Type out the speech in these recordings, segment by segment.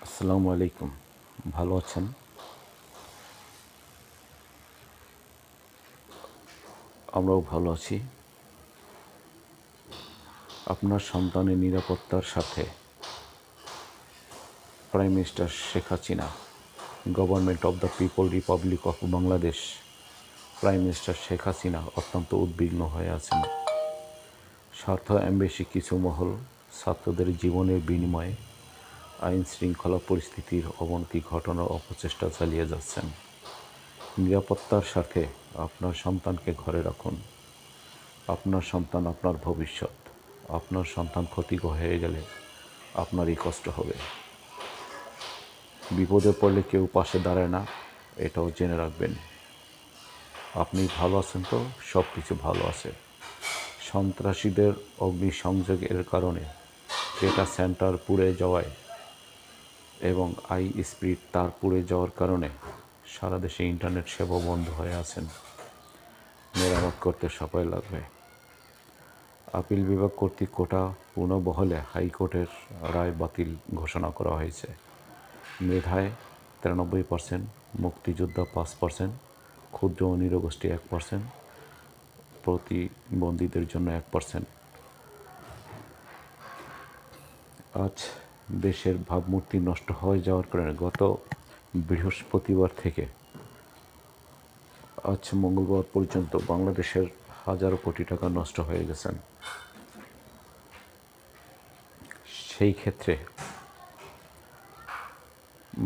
আসসালামু আলাইকুম। ভালো আছেন? আমরাও ভালো আছি। আপনার সন্তানের নিরাপত্তার সাথে prime minister Sheikh Hasina, government of the people Republic of Bangladesh, prime minister Sheikh Hasina অত্যন্ত উদ্বিগ্ন হয়ে আছেন। স্বার্থ অ্যাম্বেশি কিছু মহল ছাত্রদের জীবনের বিনিময়ে আইন শৃঙ্খলা পরিস্থিতির অবনতি ঘটানোর অপচেষ্টা চালিয়ে যাচ্ছেন। নিরাপত্তার সাথে আপনার সন্তানকে ঘরে রাখুন। আপনার সন্তান আপনার ভবিষ্যৎ। আপনার সন্তান ক্ষতি হয়ে গেলে আপনারই কষ্ট হবে। বিপদে পড়লে কেউ পাশে দাঁড়ায় না, এটাও জেনে রাখবেন। আপনি ভালো আছেন তো সব কিছু ভালো আছে। সন্ত্রাসীদের অগ্নিসংযোগের কারণে ডেটা সেন্টার পুড়ে যাওয়ায় এবং স্পিড তার পুড়ে যাওয়ার কারণে সারা দেশে ইন্টারনেট সেবা বন্ধ হয়ে আছেন। মেরামত করতে সময় লাগবে। আপিল বিভাগ কর্তৃক কোটা পুনর্বহালে হাইকোর্টের রায় বাতিল ঘোষণা করা হয়েছে। মেধায় 93%, মুক্তিযোদ্ধা 5%, ক্ষুদ্র ও নিরগোষ্ঠী 1%, প্রতিবন্ধীদের জন্য 1%। আজ দেশের ভাবমূর্তি নষ্ট হয়ে যাওয়ার কারণে গত বৃহস্পতিবার থেকে আজ মঙ্গলবার পর্যন্ত বাংলাদেশের হাজারো কোটি টাকা নষ্ট হয়ে গেছেন। সেই ক্ষেত্রে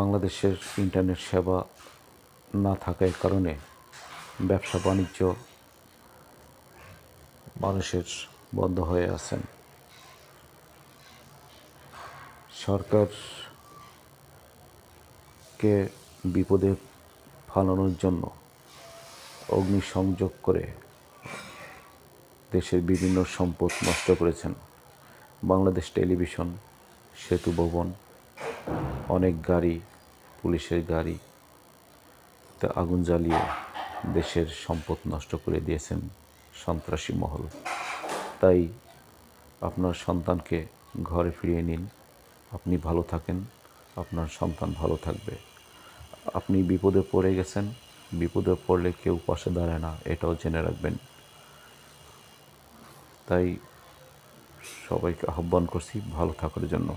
বাংলাদেশের ইন্টারনেট সেবা না থাকার কারণে ব্যবসা বাণিজ্য মানুষের বন্ধ হয়ে আছেন। সরকারকে বিপদে ফালানোর জন্য অগ্নিসংযোগ করে দেশের বিভিন্ন সম্পদ নষ্ট করেছেন। বাংলাদেশ টেলিভিশন, সেতু ভবন, অনেক গাড়ি, পুলিশের গাড়িতে আগুন জ্বালিয়ে দেশের সম্পদ নষ্ট করে দিয়েছেন সন্ত্রাসী মহল। তাই আপনার সন্তানকে ঘরে ফিরিয়ে নিন। আপনি ভালো থাকেন, আপনার সন্তান ভালো থাকবে। আপনি বিপদে পড়ে গেছেন, বিপদে পড়লে কেউ পাশে দাঁড়ায় না, এটাও জেনে রাখবেন। তাই সবাইকে আহ্বান করছি ভালো থাকার জন্য।